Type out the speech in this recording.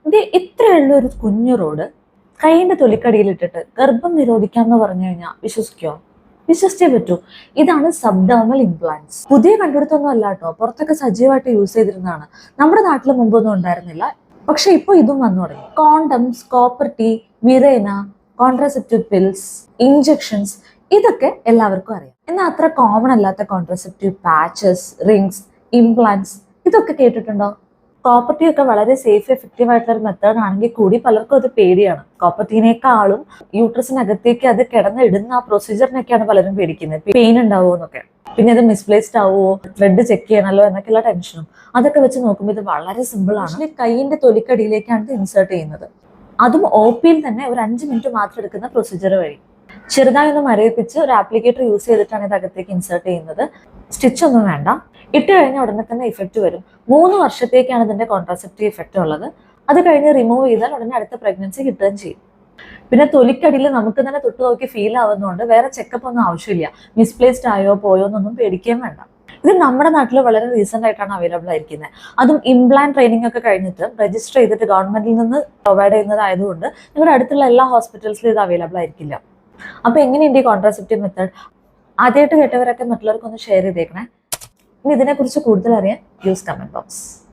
ഇത് ഇത്രയുള്ള ഒരു കുഞ്ഞു റോഡ് കൈയിന്റെ തൊലിക്കടിയിലിട്ടിട്ട് ഗർഭം നിരോധിക്കാം എന്ന് പറഞ്ഞു കഴിഞ്ഞാൽ വിശ്വസിക്കോ? വിശ്വസിച്ചേ പറ്റൂ. ഇതാണ് സബ്ഡേർമൽ ഇംപ്ലാന്റ്സ്. പുതിയ കണ്ടുപിടുത്തൊന്നും അല്ല കേട്ടോ, പുറത്തൊക്കെ സജീവമായിട്ട് യൂസ് ചെയ്തിരുന്നതാണ്. നമ്മുടെ നാട്ടിൽ മുമ്പൊന്നും ഉണ്ടായിരുന്നില്ല, പക്ഷെ ഇപ്പൊ ഇതും വന്നു തുടങ്ങി. Condoms, copper T, Mirena, contraceptive pills, injections, ഇതൊക്കെ എല്ലാവർക്കും അറിയാം. എന്നാൽ അത്ര കോമൺ അല്ലാത്ത കോൺട്രാസെപ്റ്റീവ് പാച്ചസ്, റിങ്സ്, ഇംപ്ലാന്റ്സ്, ഇതൊക്കെ കേട്ടിട്ടുണ്ടോ? കോപ്പർ ടീ ഒക്കെ വളരെ സേഫ് എഫക്റ്റീവ് ആയിട്ടുള്ള ഒരു മെത്തേഡ് ആണെങ്കിൽ കൂടി പലർക്കും അത് പേടിയാണ്. കോപ്പർ ടീനേക്കാളും യൂട്രസിനകത്തേക്ക് അത് കിടന്നിടുന്ന ആ പ്രൊസീജിയറിനൊക്കെയാണ് പലരും പേടിക്കുന്നത്. പെയിൻ ഉണ്ടാവുമോ എന്നൊക്കെ, പിന്നെ അത് മിസ്പ്ലേസ്ഡ് ആവുമോ, ത്രെഡ് ചെക്ക് ചെയ്യണമല്ലോ എന്നൊക്കെയുള്ള ടെൻഷനും. അതൊക്കെ വെച്ച് നോക്കുമ്പോൾ ഇത് വളരെ സിമ്പിൾ ആണ്. കൈയിന്റെ തൊലിക്കടിയിലേക്കാണ് ഇത് ഇൻസേർട്ട് ചെയ്യുന്നത്. അതും OP-യിൽ തന്നെ ഒരു 5 മിനിറ്റ് മാത്രം എടുക്കുന്ന പ്രൊസീജിയർ വഴി. ചെറുതായി ഒന്ന് മരവിപ്പിച്ച് ഒരു ആപ്ലിക്കേറ്റർ യൂസ് ചെയ്തിട്ടാണ് ഇത് അകത്തേക്ക് ഇൻസേർട്ട് ചെയ്യുന്നത്. സ്റ്റിച്ച് ഒന്നും വേണ്ട. ഇട്ട് കഴിഞ്ഞ ഉടനെ തന്നെ ഇഫക്റ്റ് വരും. 3 വർഷത്തേക്കാണ് ഇതിന്റെ കോൺട്രാസെപ്റ്റീവ് ഇഫക്റ്റ് ഉള്ളത്. അത് കഴിഞ്ഞ് റിമൂവ് ചെയ്താൽ ഉടനെ അടുത്ത പ്രഗ്നൻസി കിട്ടുകയും ചെയ്യും. പിന്നെ തൊലിക്കടിയിൽ നമുക്ക് തന്നെ തൊട്ട് നോക്കി ഫീൽ ആവുന്നതുകൊണ്ട് വേറെ ചെക്കപ്പ് ഒന്നും ആവശ്യമില്ല. മിസ്പ്ലേസ്ഡ് ആയോ പോയോ എന്നൊന്നും പേടിക്കുകയും വേണ്ട. ഇത് നമ്മുടെ നാട്ടിൽ വളരെ റീസെന്റ് ആയിട്ടാണ് അവൈലബിൾ ആയിരിക്കുന്നത്. അതും ഇംപ്ലാന്റ് ട്രെയിനിങ് ഒക്കെ കഴിഞ്ഞിട്ട് രജിസ്റ്റർ ചെയ്തിട്ട് ഗവൺമെന്റിൽ നിന്ന് പ്രൊവൈഡ് ചെയ്യുന്നതായതുകൊണ്ട് നിങ്ങളുടെ അടുത്തുള്ള എല്ലാ ഹോസ്പിറ്റൽസിലും ഇത് അവൈലബിൾ ആയിരിക്കില്ല. അപ്പൊ എങ്ങനെയുണ്ട് ഈ കോൺട്രാസെപ്റ്റീവ് മെത്തേഡ്? ആദ്യമായിട്ട് കേട്ടവരൊക്കെ മറ്റുള്ളവർക്കൊന്ന് ഷെയർ ചെയ്തേക്കണേ. ഇനി ഇതിനെക്കുറിച്ച് കൂടുതൽ അറിയാൻ യൂസ് കമന്റ് ബോക്സ്.